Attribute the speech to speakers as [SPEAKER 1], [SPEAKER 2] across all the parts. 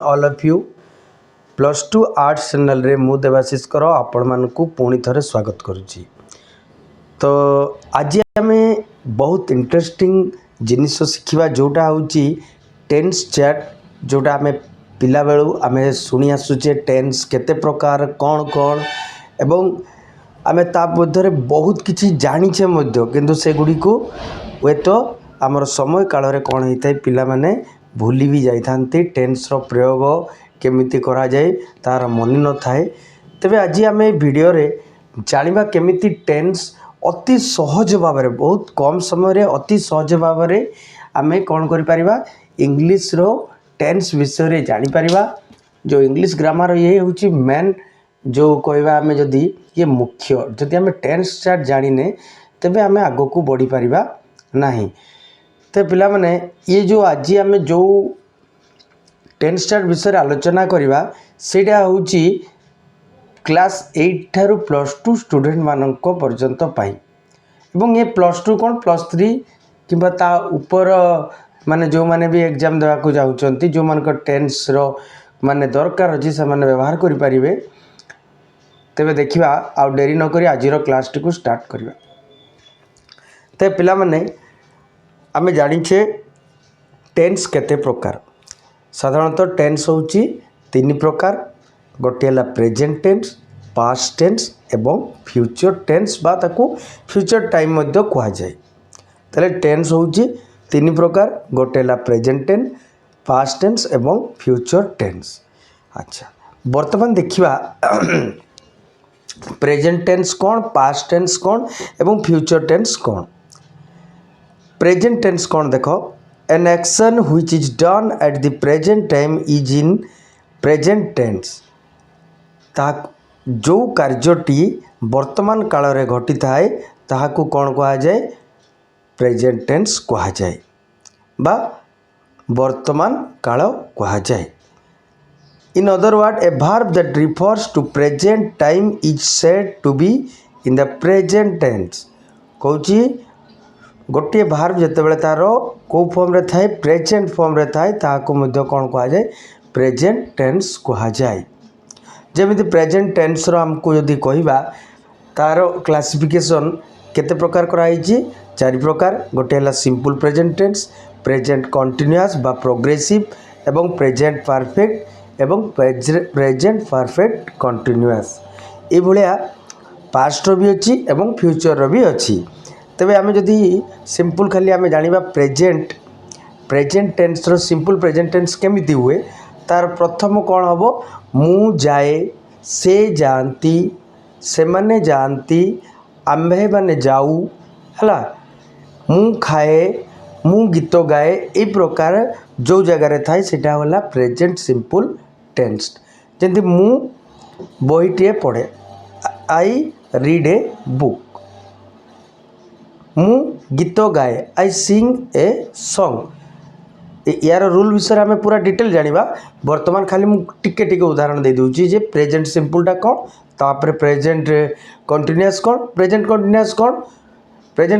[SPEAKER 1] All of you +2 arts channel रे मु देवाशीष कर आपण मानकु पुणी थरे स्वागत करुच्ची। तो आज आम बहुत इंटरेस्टिंग जिनिस शिखा जोटा हूँ टेन्स चैट जोटा आम पिला बेलू आम शुणी आसुचे टेन्स केते प्रकार कौन कौन एवं आम ता मध्य बहुत किसी जानीचे किंतु से गुड़ी को हुए तो आमर समय काल रे कौन होता है पिला माने भूली भी जाती टेन्स रो प्रयोग केमिति करा जाए तार मन न थाए। तेबे आज आम भिडियो रे जानिबा केमिति टेन्स अति सहज भाव में बहुत कम समय रे अति सहज भाव में आम कौन करि परिबा इंग्लिश रो टेन्स विषय रे जानि परिबा। जो इंग्लिश ग्रामर ये हूँ मेन जो कहवा आम जदि ये मुख्य जदि आम टेन्स चार्ट जानिने तेबे आम आग को बढ़ी परिबा नहीं। तो पिला माने ये जो आज आम जो टेन्स चार्ट विषय आलोचना करवा सेटा हूँ क्लास 8 ठारू +2 स्टूडेंट मानक पर्यंत पाई एवं ये +2 कौन +3 किंबा ता ऊपर माने जो माने भी एग्जाम देवा को जाउचंती जो मान टेन्स रो माने दरकार अच्छी से माने व्यवहार करि परिबे। तेबे देखिबा आ डेरी न करी आज क्लास टी को स्टार्ट करवा। ते पिला माने आमे जानिछे टेन्स केते प्रकार। साधारणतः टेन्स हूँ 3 प्रकार गोटे है प्रेजेंट टेन्स पास्ट टेन्स एवं फ्यूचर टेन्स बा ताकू फ्यूचर टाइम मध्य कह जाए। ताले टेन्स हूँ 3 प्रकार गोटे है प्रेजेंट टेन्स पास्ट टेन्स एवं फ्यूचर टेन्स। अच्छा वर्तमान देखिबा प्रेजेंट टेन्स कौन पास्ट टेन्स कौन एवं फ्यूचर टेन्स कौन। प्रेजेंट टेन्स कौन देख an action which is done at the present time is in present tense. ता जो कार्यटी वर्तमान काल रे घटी थाए ताहाकू कौन कहा जाए प्रेजेंट टेन्स कहा जाए बा वर्तमान काल कहा जाए। In other word a verb that refers to present time is said to be in the present tense. कहूँ गोटे वर्ब जिते तार कौ फॉर्म रे थाए प्रेजेंट फॉर्म रे थाए ताहाकू मध्य कौन कहा जाए प्रेजेंट टेन्स कहा जाए। जेमिति प्रेजेंट टेन्स रो हमको यदि कहबा तार क्लासिफिकेशन केते प्रकार कराई 4 प्रकार गोटे है simple present tense present continuous बा प्रोग्रेसिव एवं प्रेजेंट परफेक्ट एवं प्रेजेंट परफेक्ट कंटिन्यूअस ये भलिया पास्ट रो भी अच्छी एवं फ्यूचर रो भी अच्छी। तेबे आमे जदि सिंपल खाली आमे जानिबा प्रेजेंट टेन्स रो सिंपल प्रेजेंट टेन्स केमिति हुए तार प्रथम कौन हम मु जाए से जाती से माने जाती आम्भे माने जाऊ है मु खाए मु गीत गाए ये प्रकार जो जगार थाए सेटा होला प्रेजेंट सिंपल टेन्स। जंती मु बहीटे पढ़े आई रीड ए बुक मु गीत गाए आई सिंग ए सॉन्ग। यार रूल विषय में पूरा डिटेल जानिबा वर्तमान खाली मु टिके टिके उदाहरण दे दूची जे प्रेजेंट सिंपलटा कौन तापर प्रेजेंट कंटिन्यूअस कौन प्रेजेंट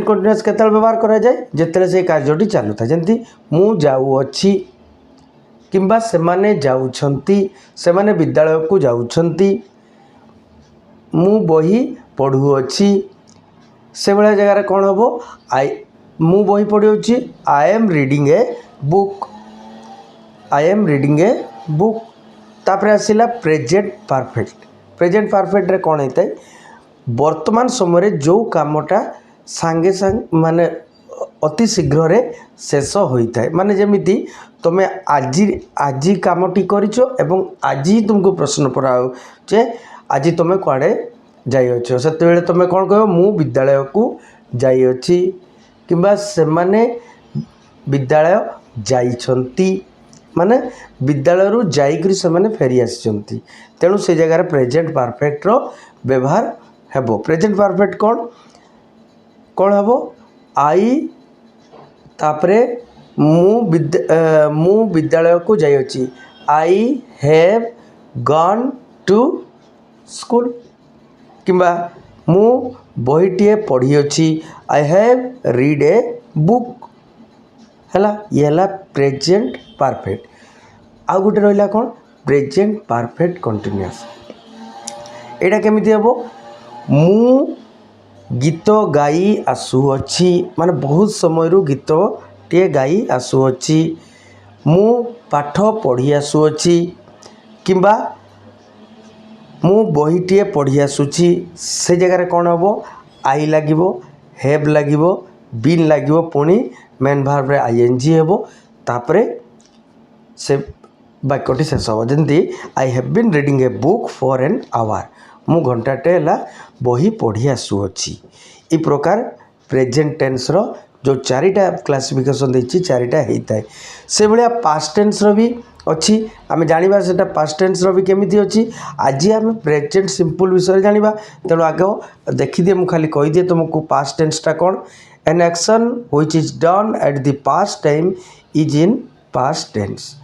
[SPEAKER 1] कंटिन्यूअस केतल व्यवहार करा जाए जेतले से कार्यटी चालू था। जंती मु जाऊ अछि किंबा सेमाने जाउछंती सेमाने विद्यालय को जाउछंती मु बही पढ़ु अछि से भाया जगह कौन हम आई मु बही पढ़ी I am reading a book तापर आसला प्रेजेंट परफेक्ट रे कौन होता है वर्तमान समय जो कामटा सांगे सांग माने अति शीघ्र रे शेष होता है। माने जेमिति तुम आज कामटी करिछो एवं आज ही तुमको प्रश्न पड़ाओ जे आज तुम कुआड़े जाइछ से तुम कौन कह मु विद्यालय को जाइछि किंबा सेमाने विद्यालय जाइछंती माने विद्यालय रू जाइकरी सेमाने फेरी आसिछंती तेणु से जगह प्रेजेंट परफेक्ट रो व्यवहार हेबो। प्रेजेंट परफेक्ट कौन हेबो आई तापरे मु विद्यालय को जाइछि I have gone to school किंबा मु बहीटे पढ़ी अच्छी I have read a book है ये प्रेजेंट परफेक्ट। आउ गोटे रहा कौन प्रेजेंट परफेक्ट कंटिन्यूअस एटा केमिति हेबो मु गीत गाई आसुअछि माने बहुत समय गीत टे गाई आसुअछि मु पाठ पढ़ी आसुअछि किंबा मु बहीटे पढ़ी आसुछि से जगह कौन हम आई लगे हेव लगे बीन लगे पुणी मेन भार्ब रे आईएनजी हेबो तापरे से वाक्यटी शेष हम जमी I have been reading a book for an hour मु घंटाटे है बही पढ़ी आसुअछि ई प्रकार प्रेजेंट टेन्स रो जो चारिटा क्लासिफिकेशन देछि चारिटा होता है से भाया पास्ट टेन्स रो भी अच्छी आम जाना से पास्ट टेन्स रो भी केमिति अच्छी आज आम प्रेजेंट सिंपल विषय जाना तेणु आगे देखिदिए मुझे खाली कहीदिए तुमको पास्ट टेन्सटा कौन an action which is done at the past time is in past tense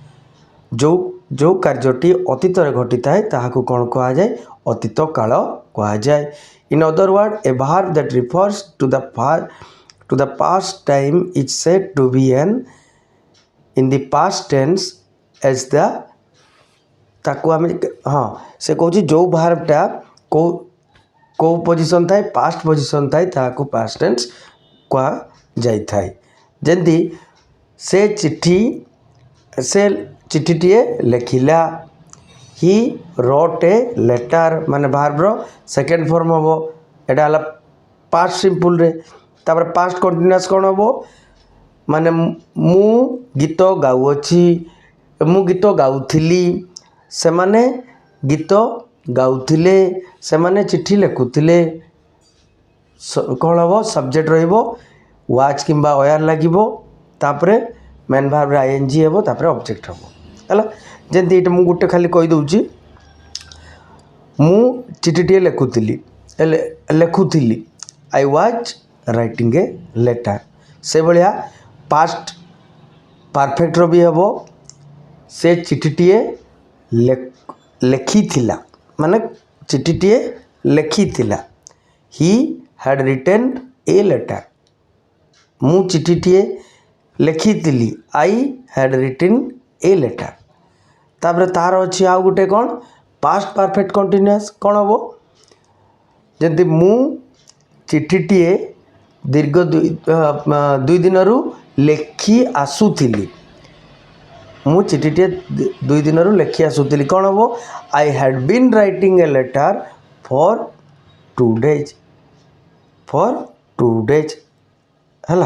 [SPEAKER 1] जो जो कार्यटी अतीत घटी थाए ताहाकू कौन कहा जाए अतीत काल कहा जाए in other word a verb that refers to the past time is said to be an in the past tense as the ताकू आम हाँ से कहूँ जो वर्बटा को पोजिशन थाए पास्ट पोजिशन थाए ताकू पास्ट टेन्स कहा जाई थाए जंती से चिठीटीए लिखिला ही रोट ए लेटर माने भार्बर सेकेंड फॉर्म हम एटा पास्ट सिंपल रे तापर पास्ट कंटिन्यूअस कौन हम माने मु गीत गाउछि मु गीत गाउथिली से माने गीत गाउथिले से माने चिठी लिखुथिले कौन हम सब्जेक्ट रहिबो वाच किंबा वेयर लागिबो तापरे मेन भार्ब रे आईएनजी हेबो तापरे ऑब्जेक्ट हेबो है जमी ये मुझे गोटे खाली कहीदे मु चिठीटे लिखुली I was writing a letter से भाया पास्ट परफेक्ट रो भी हम से चिठीटे लिखी माने चिठीटे लिखी he had written a letter मु चिठीटे लिखी I had written a letter तापर तार अच्छी आउ गोटे कौन पास्ट परफेक्ट कंटिन्यूअस कौन हम जमी मु चिठीटे दीर्घ दुई दिन लेखि आसुली मु चिठीटे 2 दिन लेखि आसुली कौन हम I had been writing a letter for 2 days है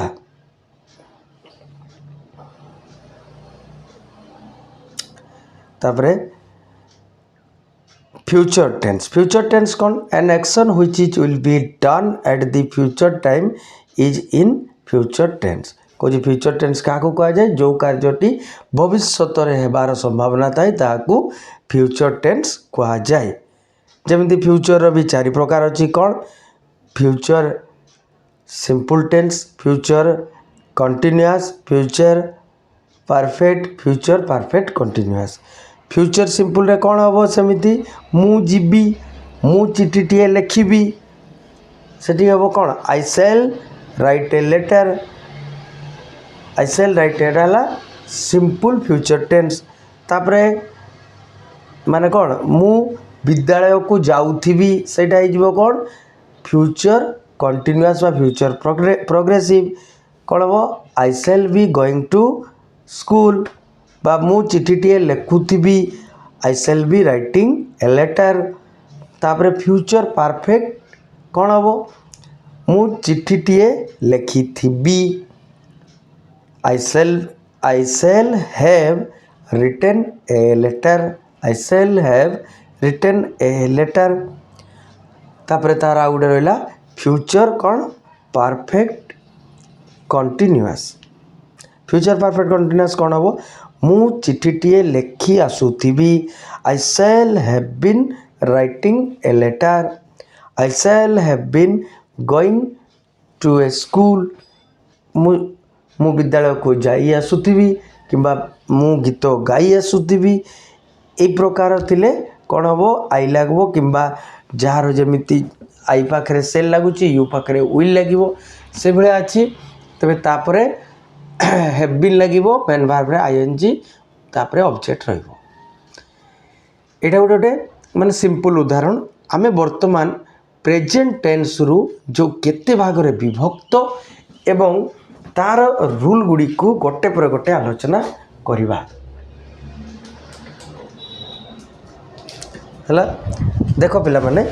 [SPEAKER 1] तापरे फ्यूचर टेन्स कौन an action which is will be done at the future time is in future tense कौन फ्यूचर टेन्स क्या कह जाए जो कार्यटी भविष्य रे हेबार संभावना थाए ताकू फ्यूचर टेन्स कह जाए जमी फ्यूचर भी 4 प्रकार अच्छी कौन future simple tense future continuous future perfect continuous future simple रे कौन हम सेमिति मु जीबी मु चिठीटे लिखी सेठी हम कौन आई cell right a letter Etah simple future tense तापरे माने कौन मु विद्यालय को जाऊथी सेटा हो कौन फ्यूचर कंटिन्यूअस बा फ्यूचर प्रोग्रेसिव कौन हम I shall be going to school बा मु चिठीटे लिखुथी I shall be writing a letter तापरे फ्यूचर परफेक्ट कौन हम मु चिठीटे लिखी I shall have written a letter तापरे तार आ गोटे रहा फ्यूचर कौन परफेक्ट कंटिन्यूअस कौन हम मु चिठीटे लिखि आसुथी I shall have been writing a letter I shall have been going to a school मु विद्यालय को जाई आसुथी किंबा मु गीत गाई आसुथी ए प्रकार थिले कौन हम आई लगो किंबा जार जमी आई पाखे सेल लगुच यू पाखे विल लगे से भाया अच्छी तेरे तापरे हैव बीन लगे मेन भार्ब रे आईएनजी तापर ऑब्जेक्ट रहिबो। एटा गोटे माने सिंपल उदाहरण। आमे वर्तमान प्रेजेंट टेंस रु जो केते भाग रे विभक्त एवं तार रूल गुडी को गोटे पर गोटे आलोचना करिबा। हला देखो पिला माने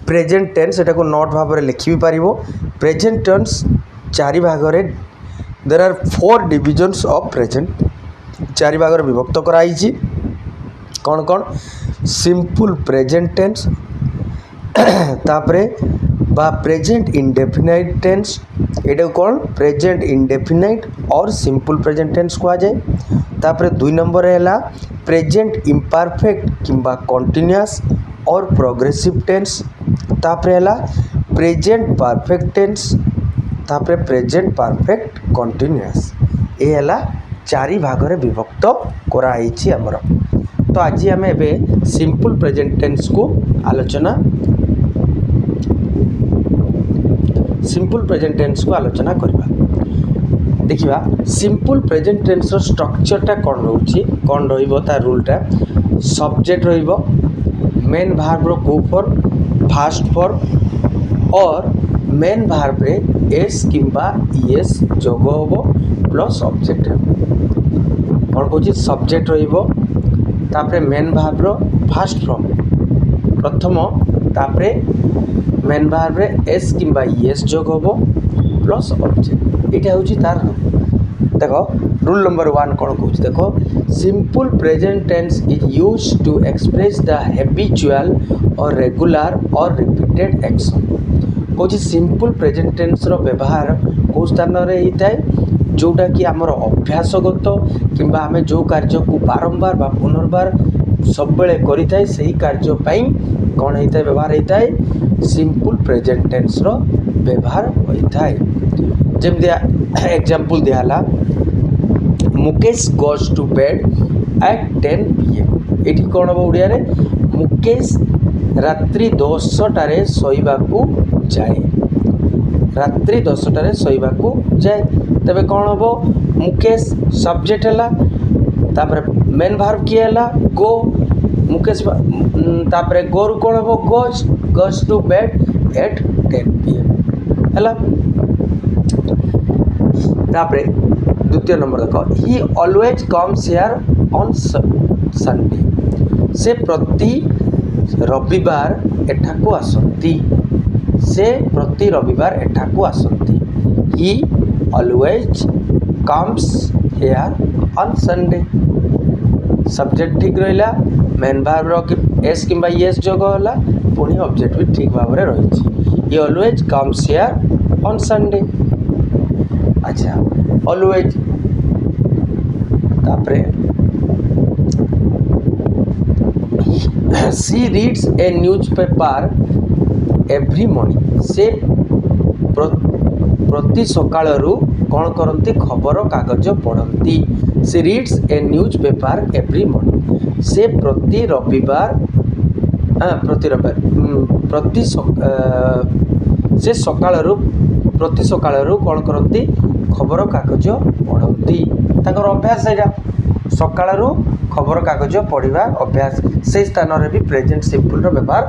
[SPEAKER 1] प्रेजेंट टेंस एटा को नोट भाव रे लिखि भी पारिबो। प्रेजेंट टेंस चारि भाग रे there are 4 divisions of present. चारि भाग रे विभक्त कराई छी। कौन कौन? सिंपल प्रेजेंट टेंस, तापरे बा प्रेजेंट इंडेफिनाइट टेंस, एटा कौन? प्रेजेंट इंडेफिनाइट और सिंपल प्रेजेंट टेंस को आ जाए। तापरे 2 नंबर हैला प्रेजेंट इम्परफेक्ट किंबा कंटीन्यूअस और प्रोग्रेसिव टेंस। तापरे हैला प्रेजेंट परफेक्ट टेंस, तापरे प्रेजेंट परफेक्ट कंटीन्यूअस। ए हैला चारि भाग रे विभक्त करा आइछि हमर। तो आज आम ए सिंपल प्रेजेंट टेंस को आलोचना करवा। देखिबा सिंपल प्रेजेंट टेंस रो स्ट्रक्चरटा कौन रोची, कौन रहिबो तार रूलटा। सब्जेक्ट रहिबो, मेन वर्ब रो को फॉर्म फास्ट फॉर्म और मेन वर्ब रे एस किंबा ईएस जोग होबो प्लस ऑब्जेक्ट। कौन कहूँ सब्जेक्ट रहिबो, तापरे मेन वर्ब रो फास्ट फॉर्म प्रथम, तापरे मेन वर्ब रे एस किंबा ईएस जोग होबो प्लस ऑब्जेक्ट। एटा होची तार। देखो रूल नंबर 1 कौन कहूँ देखो, simple present tense is used to express the habitual और रेगुलर और रिपीटेड एक्शन। कहूँ सिंपल प्रेजेंट टेंस रो व्यवहार को स्थान रे हिताए जोटा कि आमर अभ्यासगत किंबा आमे जो कार्य को बारंबार बा पुनर्बार सब बेले करि थाए सही कार्य पई कौन होता है व्यवहार होता है सिंपल प्रेजेंट टेंस रो व्यवहार होता है। जमि एग्जांपल दियाला Mukesh goes to bed at 10 PM। एठी कौन हम ओडिया रे मुकेश रात्रि 10टारे सोइबा को जाए, रात्रि 10टारे सोइबा को जाए। तबे कौन हम मुकेश सब्जेक्ट है, तापर मेन वर्ब किए है गो, मुकेश तापर गो रु कौन हम goes, goes to bed at 10 PM है। तापर द्वितीय नंबर देखो, he always comes here on Sunday. से प्रति रविवार एठाकू आसंती, से प्रति रविवार एठाकू आसंती। He always comes here on Sunday. Subject ठीक रहिला, मेन वर्ब रो एस किंबा एस जोग होला, पुणी ऑब्जेक्ट भी ठीक भाव में रही। He always comes here on Sunday. अच्छा ऑलवेज, तापरे she reads a newspaper every morning. से प्रति सकाळरू कौन करती खबर कागज पढ़ती। सी रीड्स ए न्यूज पेपर एवरी मॉर्निंग। से प्रति रविवार से सकाळरू प्रति सकाळरू कौन करती खबर कागज पढ़ती। ताकर अभ्यास है सकाळरू खबर कागज पढ़ा अभ्यास। से स्थान रे भी प्रेजेंट सिंपल रो व्यवहार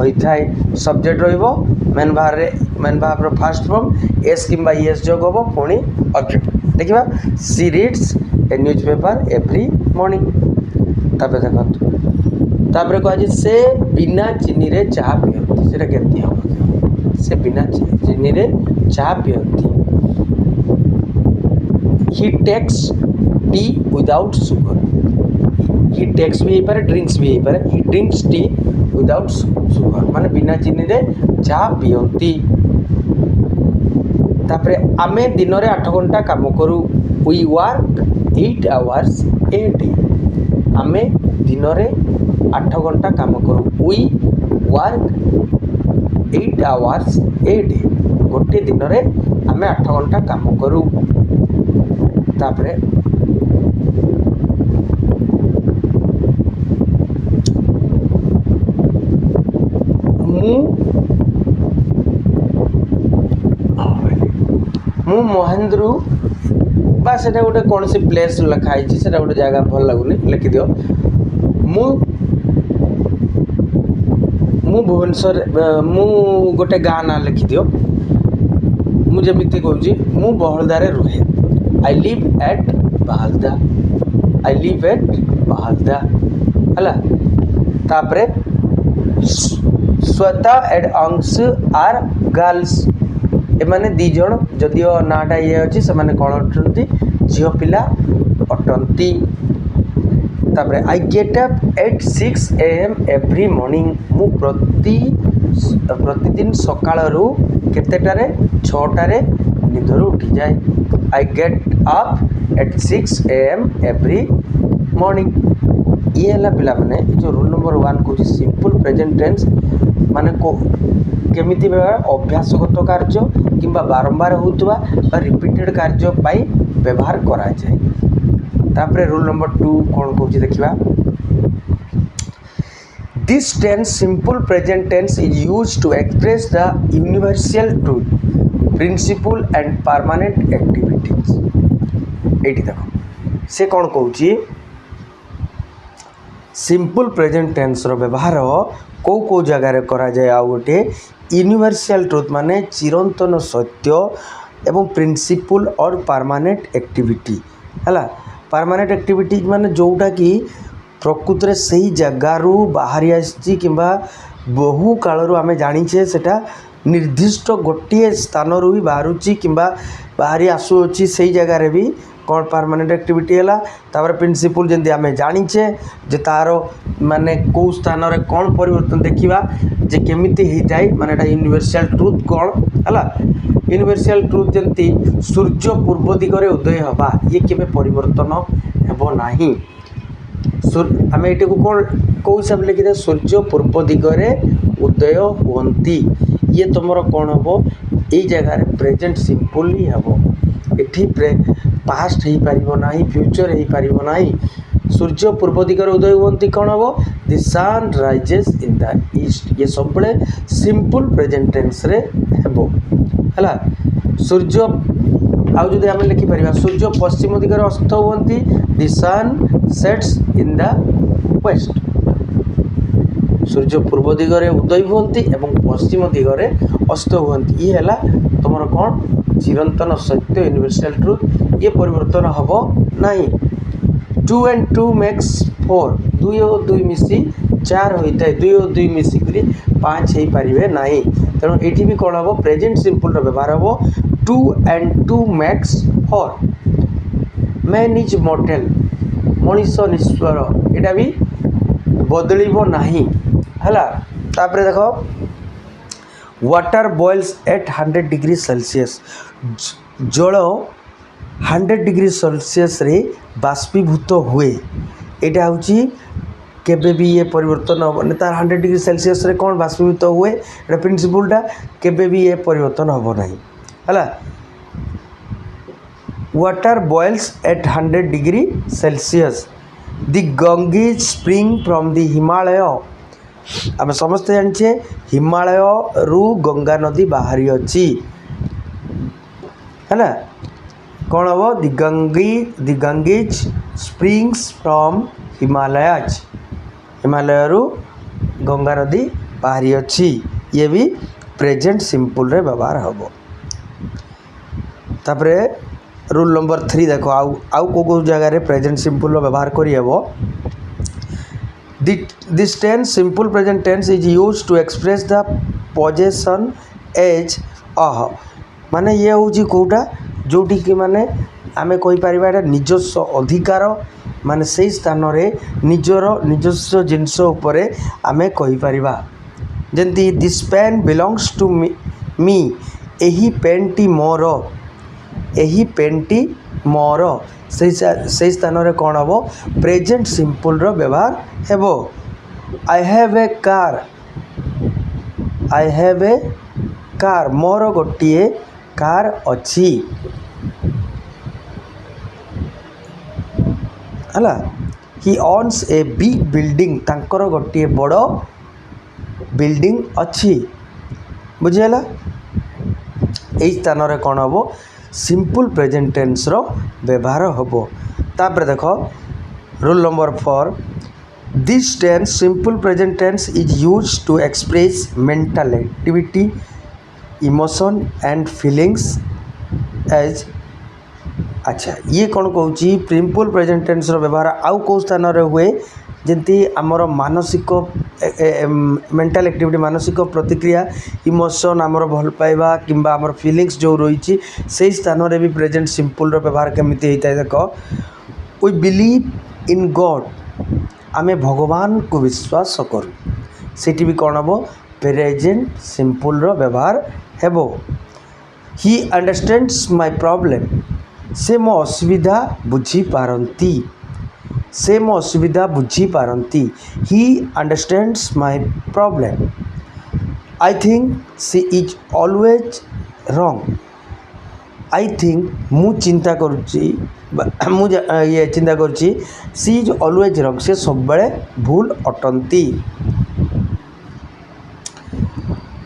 [SPEAKER 1] होता है। सब्जेक्ट रहिबो, मेन वर्ब रो फास्ट फॉर्म एस किंबा एस जोग होबो, पुणी ऑब्जेक्ट। देखिबा सी रीड्स ए न्यूज पेपर एवरी मॉर्निंग। तापर देखो, तापर कह से बिना चीनी रे चाह पियंती। सेटा केमती हम, से बिना चीनी रे चाह पियंती। ही टेक्स टी विदाउट सुगर। ही टेक्स भी पारे, ड्रिंक्स भी पारे। ही ड्रिंक्स टी विदाउट सुगर माने बिना चीनी रे चाह पियंती। तापरे आमे दिन रे 8 घंटा काम करू। We work 8 hours a day. आमे दिन रे 8 घंटा काम करू। We work 8 hours a day. गोटे दिन रे आमे 8 घंटा काम करू। तापरे मु महेंद्र किंबा सेटा गोटे कौन सी प्लेस लिखाई से गोटे जगह भल लगुनि लिखिद मु भुवनेश्वर मु गोटे गाँ ना लिखिद मुझे कहूँ मु बहलदारे रुहे I live at Bahalda I live at Bahalda है तापरे Shweta and Ansh are girls एमाने दीज जदियो नाटा ये अच्छी से कौन अटंती झील पिला अटंती तापरे I get up at 6 AM every morning मु प्रतिदिन सकाळरू केतेटारे 6टारे निदरू उठी जाए I get up at 6 AM every morning ये है पिला माने जो रूल नंबर 1 कहूँ सिंपल प्रेजेंट टेंस माने को केमिति अभ्यासगत कार्य किंबा बारंबार होतुवा रिपीटेड कार्य पाई व्यवहार करा जाए तापरे रूल नंबर 2 कौन कहूँ देखिबा this tense simple present tense is used to express the universal truth principle and permanent activities एटी देखो से कौन कहूँ सिंपल प्रेजेंट टेंस रो व्यवहार को जगार करा जाए आ गोटे यूनिवर्सल ट्रुथ माने चिरंतन सत्य एवं प्रिंसिपल और परमानेंट एक्टिविटी है परमानेंट एक्टिविटी माने जोटा कि प्रकृत में सही जगारू बाहरी आसी कि बहु कालरू आम जाचे सेटा निर्दिष्ट गोटे स्थान ही बाहर कि बाहरी आसुच्छी से जगार भी कौन परमानेंट एक्टिविटी है तापर प्रिंसिपल जमी आम जाचे जे तार माने कौ स्थान रे कौन परिवर्तन देखा जे केमिति होता है माने यूनिवर्सल ट्रुथ कौन है यूनिवर्सल ट्रुथ जमती सूर्य पूर्व दिगरे उदय हवा ये केबे परिवर्तन हेबो नाही आम ये कौन कौ हिसाब लिखी था सूर्य पूर्व दिगरे उदय हुंती ये तुमर कौन हम ये जगह प्रेजेंट सिंपल ही हम एठी पास्ट हो पारिबो नाही फ्यूचर हो पारिबो नाही सूर्य पूर्व दिगरे उदय हुंती कौन हम the sun rises in the east ये सब सिंपल प्रेजेंट टेंस रे हेबो हला सूर्य आउ जदि आम लिखिपर सूर्य पश्चिम दिगरे अस्त हुंती the sun sets in the west सूर्य पूर्व दिगरे उदय हुंती एवं पश्चिम दिगरे अस्त हुंती ये है तुम कौन चिरंतन सत्य यूनिवर्सल ट्रुथ ये परिवर्तन हम नहीं 2 and 2 makes 4 2 और 2 मिसी 4 होता है 2 और 2 मिसिक 5 हो पारे ना तेणु ये भी कौन हम प्रेजेंट सिंपल व्यवहार हम 2 and 2 makes 4 man is mortal मनीष निश्वर यहाँ भी बदलिबो नहीं है तापरे देख water boils at 100 degree Celsius जल 100 डिग्री सेल्सियस रे बाष्पीभूत हुए यहाँ हूँ केबे भी ये परिवर्तन हम तार 100 डिग्री सेल्सियस रे कौन बाष्पीभूत हुए ये प्रिंसिपलटा केबे भी ये परिवर्तन हम नहीं है water boils at 100 degree Celsius the Ganges spring from the Himalaya आम समस्ते जाने हिमालय रु गंगा नदी बाहरी अच्छी है ना कौन हम the Ganges springs from Himalayas Himalaya रु गंगा नदी बाहरी अच्छी ये भी प्रेजेंट सिंपल रे व्यवहार हम तापरे रूल नंबर 3 देखो आउ को जगह प्रेजेंट सिंपल व्यवहार करें this tense simple present tense is use to express the possession as uh माने ये हूँ कौटा जोटी कि माने आमे कहि परिबा एटा निजस्व अधिकार माने से स्थान रे निजर निजस्व जिनस उपरे आमे कहि परिबा जेंती this pen belongs to me एही पेनटी मोर एही पेनटी मोर से स्थान रे कौन हम प्रेजेंट सिंपल रो व्यवहार हेबो आई हैव ए कार मोर गोटे कार अच्छी है ही ऑन्स ए बिग बिल्डिंग तांकर गोटे बड़ बिल्डिंग अच्छी बुझीगला यही स्थान रे कौन हम सिंपल प्रेजेंट टेंस रो व्यवहार होबो। तापर देखो rule number 4 this tense simple present tense is used to express mental activity emotion and feelings as. अच्छा ये कौन कहूँ सिंपल प्रेजेंट टेंस रो व्यवहार आउ कौ स्थान रे हुए जमती आमर मानसिक मेंटल एक्टिविटी मानसिक प्रतिक्रिया इमोशन आमर भल पाइबा किंबा आमर फीलिंग्स जो रही से स्थान रे भी प्रेजेंट सिंपल रो व्यवहार केमिति होता है। देखो वी बिलीव इन गॉड आमे भगवान को विश्वास करूँ सेठी भी कौन हम प्रेजेंट सिंपल रो व्यवहार हेबो। ही अंडरस्टैंड्स माय प्रॉब्लम से मो असुविधा बुझी पारंती से मो असुविधा बुझी पारंती। He understands my problem. I think she is always wrong. I think मु चिंता करुच्ची ये चिंता करुच्ची सी इज ऑलवेज रॉन्ग से सब बड़े भूल अटंती।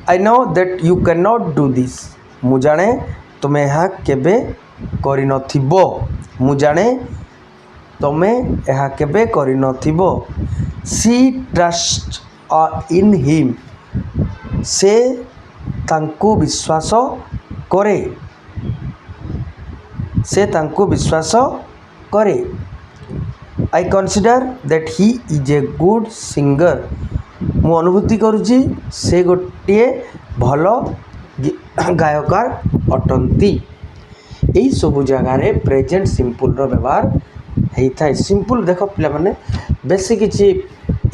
[SPEAKER 1] I know that you can not do this मु जाने तुम्हें यह केबे करि नथिबो मु जाने तुम्हें यह केबे करि नथिबो। सी ट्रस्ट इन हिम से तांको विश्वास करे से तांको विश्वास करे। I consider that he is a good singer मु अनुभूति करुच्ची से गोटे भल गायकार अटंती। यही सब जगार प्रेजेंट सिंपल रो व्यवहार होता है। सिंपल देख पिला माने बेसी किसी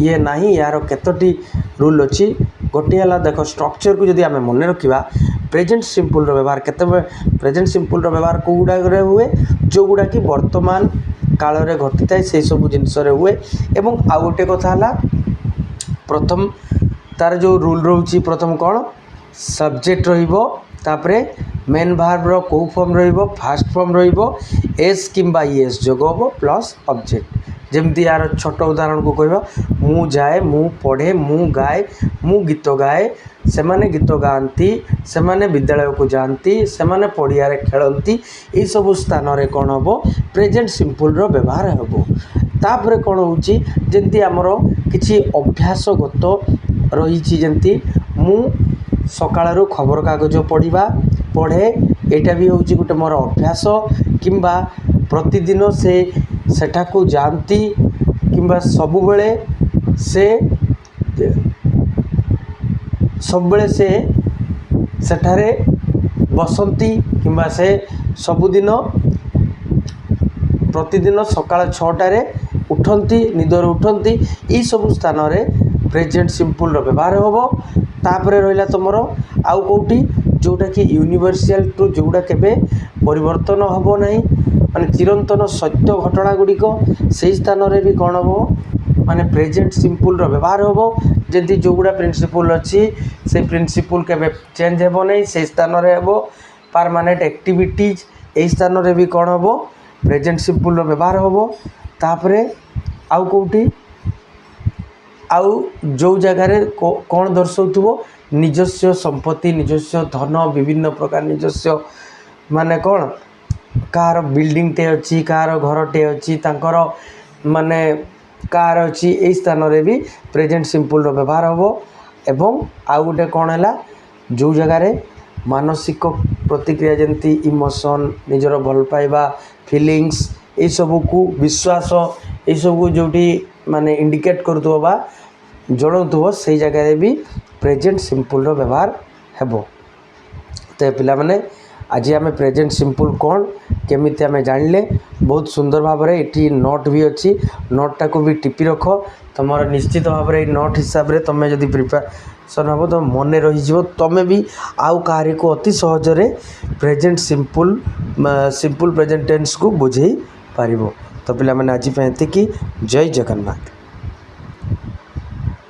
[SPEAKER 1] ये ना यार केतोटी रूल अच्छी गोटे है देख स्ट्रक्चर को जदि आम मन रखा प्रेजेंट सिंपल रो व्यवहार केते प्रेजेंट सिंपल रो व्यवहार को गुड़ा हुए जो गुड़ा कि वर्तमान काल रे घटी थाए से सब जिनस हुए। एवं आउ गोटे कथा है प्रथम तार जो रूल रोची प्रथम कौन सब्जेक्ट रहिबो तापरे मेन भार्ब रो को फॉर्म रहिबो फास्ट फॉर्म रहिबो एस किंबा एस जोग होबो प्लस ऑब्जेक्ट। जमती यार छोट उदाहरण को कहबा मु जाए मु पढ़े मु गाए मु गीत गाए से माने गीत गाती से माने विद्यालय को जाती से माने पड़िया रे खेलती ये सब स्थान रे कौन हम प्रेजेंट सिंपल रो व्यवहार हम। तापर कौन होची जमती आमर किछि अभ्यासगत रही जमती मु सकाळु खबर कागज पढ़ा पढ़े यहाँ भी हूँ गोटे मोर अभ्यास किंबा प्रतिदिन से सेठा को जाती किंबा सबुबले से सबुबले से सेठारे बसंती किंबा से सबुदिन प्रतिदिन सकाळ 6टारे उठंती निदर उठंती ये सब स्थान रे प्रेजेंट सिंपल रो व्यवहार होबो। तापरे रहिला तुमरो आउ कोठी जोटा कि यूनिवर्सल टू जोड़ा केबे परिवर्तन होबो नहीं माने चिरंतन सत्य घटना गुड़िक से स्थान रे भी कौन हम माने प्रेजेंट सिंपल रो व्यवहार होबो। जदि जोगुड़ा प्रिंसिपल अच्छी से प्रिंसिपल केबे चेंज हेबो नहीं से स्थान रे हेबो। परमानेंट एक्टिविटीज ए स्थान रे भी कौन हम प्रेजेंट सिंपल रो व्यवहार होबो। तापरे आउ कोठी आउ जो जगार कौन दर्शाउथबो निजस्व संपत्ति निजस्व धन विभिन्न प्रकार निजस्व माने कौन कार बिल्डिंग टे अच्छी कार घर टे अच्छी तांकर माने कार अच्छी ए स्थान रे भी प्रेजेंट सिंपल रो व्यवहार होबो। एवं आउ गोटे कौन है जो जगार मानसिक प्रतिक्रिया जमती इमोशन निजर भल पाइबा फीलिंग्स ये सब को विश्वास ये सब जोटी माने इंडिकेट करथबो बा जणाउथबो से जगह भी प्रेजेंट सिंपल रो व्यवहार हेबो। तो पिला माने आज आम प्रेजेंट सिंपल कौन केमिति आम जानले बहुत सुंदर भाव में ये नोट भी अच्छी नोटा को भी टिपी रख तुम निश्चित भाव में नोट हिसाब से तुम जब प्रिपरेशन हम तो मन रही तुम भी आउ कहारी को अति सहजरे प्रेजेंट सिंपल प्रेजेंट टेंस को बुझे पारिबो। तो पिला माने आज पे एतिकी जय जगन्नाथ।